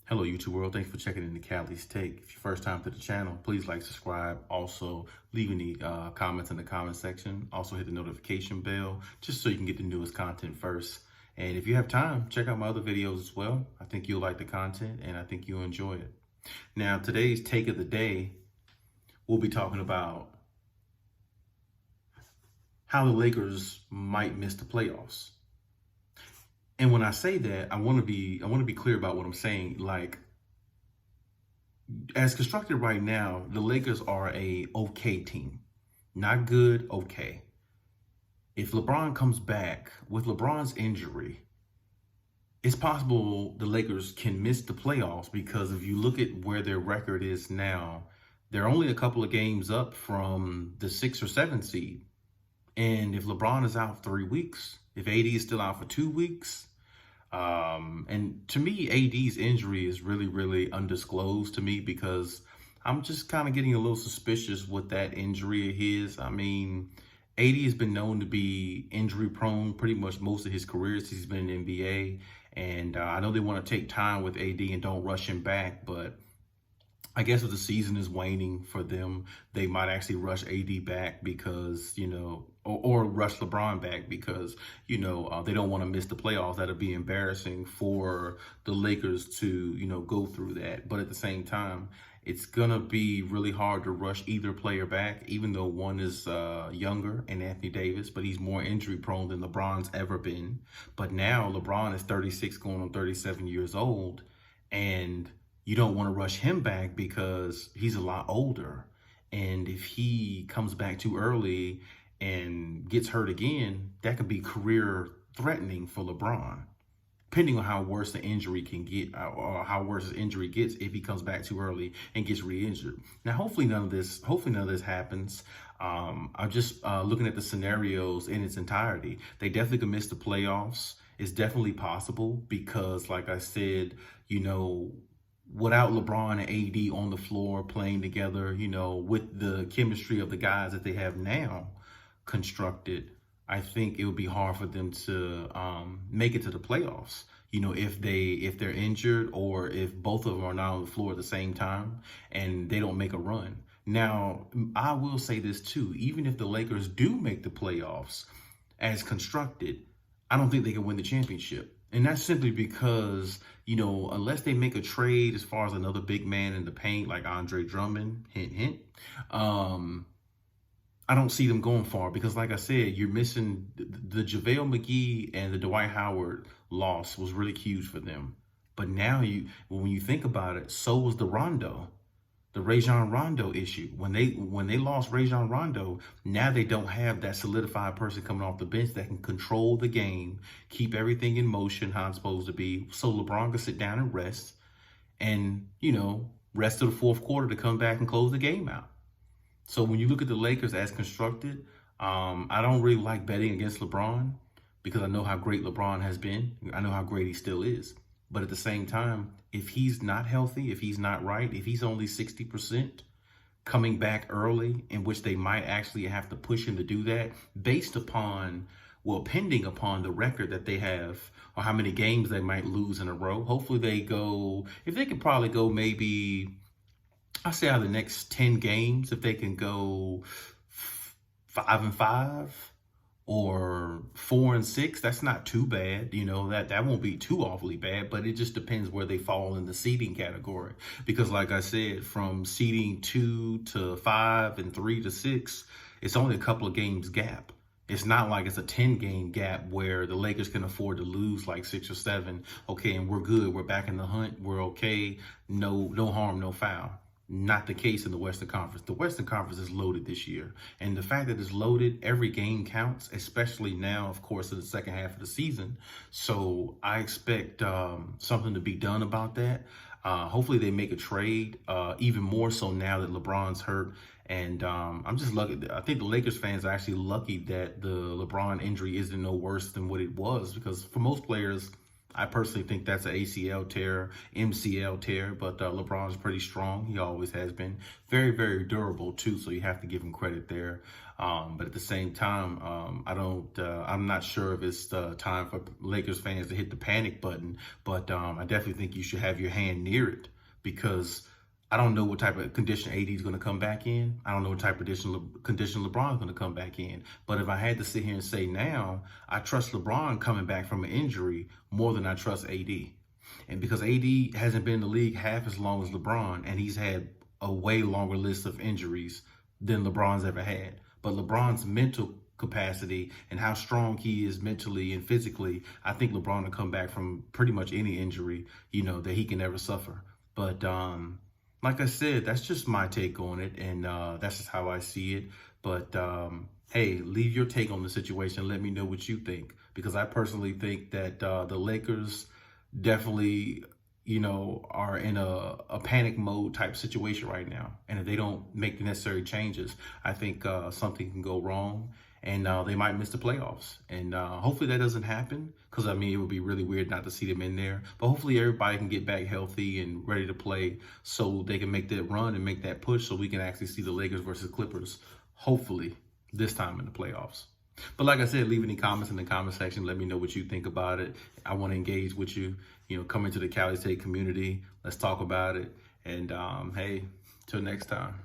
Hello, YouTube world. Thanks for checking in the Khaliis Take. If you're first time to the channel, please like, subscribe. Also, leave any comments in the comment section. Also, hit the notification bell just so you can get the newest content first. And if you have time, check out my other videos as well. I think you'll like the content and I think you'll enjoy it. Now, today's take of the day, we'll be talking about how the Lakers might miss the playoffs. And when I say that, I want to be clear about what I'm saying. Like, as constructed right now, the Lakers are a okay team. Not good, okay. If LeBron comes back with LeBron's injury, it's possible the Lakers can miss the playoffs because if you look at where their record is now, they're only a couple of games up from the 6 or 7 seed. And if LeBron is out 3 weeks, if AD is still out for 2 weeks, and to me, AD's injury is really undisclosed to me because I'm just kind of getting a little suspicious with that injury of his. I mean, AD has been known to be injury prone pretty much most of his career since he's been in the NBA. And I know they want to take time with AD and don't rush him back, but I guess if the season is waning for them, they might actually rush AD back because, or rush LeBron back because, they don't want to miss the playoffs. That'll be embarrassing for the Lakers to, go through that. But at the same time, it's going to be really hard to rush either player back, even though one is younger and Anthony Davis, but he's more injury prone than LeBron's ever been. But now LeBron is 36 going on 37 years old. And you don't want to rush him back because he's a lot older. And if he comes back too early and gets hurt again, that could be career threatening for LeBron, depending on how worse the injury can get or how worse his injury gets if he comes back too early and gets re-injured. Now, hopefully none of this happens. I'm just looking at the scenarios in its entirety. They definitely could miss the playoffs. It's definitely possible because, like I said, without LeBron and AD on the floor playing together, with the chemistry of the guys that they have now constructed, I think it would be hard for them to make it to the playoffs. If they're injured or if both of them are not on the floor at the same time and they don't make a run. Now, I will say this too, even if the Lakers do make the playoffs as constructed, I don't think they can win the championship. And that's simply because, unless they make a trade as far as another big man in the paint, like Andre Drummond, hint, hint, I don't see them going far because, like I said, you're missing the JaVale McGee and the Dwight Howard loss was really huge for them. But now when you think about it, so was the Rajon Rondo issue. When they lost Rajon Rondo, now they don't have that solidified person coming off the bench that can control the game, keep everything in motion how it's supposed to be. So LeBron can sit down and rest and, rest of the fourth quarter to come back and close the game out. So when you look at the Lakers as constructed, I don't really like betting against LeBron because I know how great LeBron has been. I know how great he still is. But at the same time, if he's not healthy, if he's not right, if he's only 60% coming back early, in which they might actually have to push him to do that pending upon the record that they have or how many games they might lose in a row. Hopefully if they could probably go maybe, I say out of the next 10 games, if they can go 5-5 or 4-6, that's not too bad. That won't be too awfully bad, but it just depends where they fall in the seeding category. Because like I said, from seeding 2 to 5 and 3 to 6, it's only a couple of games gap. It's not like it's a 10-game gap where the Lakers can afford to lose like 6 or 7. Okay, and we're good. We're back in the hunt. We're okay. No harm, no foul. Not the case in the Western Conference. The Western Conference is loaded this year. And the fact that it's loaded, every game counts, especially now, of course, in the second half of the season. So I expect something to be done about that. Hopefully they make a trade, even more so now that LeBron's hurt. And I'm just lucky. I think the Lakers fans are actually lucky that the LeBron injury isn't no worse than what it was, because for most players, I personally think that's an ACL tear, MCL tear, but LeBron's pretty strong. He always has been. Very, very durable too. So you have to give him credit there. But at the same time, I'm not sure if it's time for Lakers fans to hit the panic button. But I definitely think you should have your hand near it, because I don't know what type of condition AD is going to come back in. I don't know what type of condition LeBron is going to come back in. But if I had to sit here and say now, I trust LeBron coming back from an injury more than I trust AD. And because AD hasn't been in the league half as long as LeBron, and he's had a way longer list of injuries than LeBron's ever had. But LeBron's mental capacity and how strong he is mentally and physically, I think LeBron will come back from pretty much any injury, that he can ever suffer. But like I said, that's just my take on it, and that's just how I see it. But hey, leave your take on the situation. Let me know what you think, because I personally think that the Lakers definitely, are in a panic mode type situation right now. And if they don't make the necessary changes, I think something can go wrong, and they might miss the playoffs. And hopefully that doesn't happen, because it would be really weird not to see them in there. But hopefully everybody can get back healthy and ready to play, so they can make that run and make that push, so we can actually see the Lakers versus Clippers, hopefully this time in the playoffs. But like I said, leave any comments in the comment section. Let me know what you think about it. I want to engage with you. Come into the Cali State community. Let's talk about it. And hey, till next time.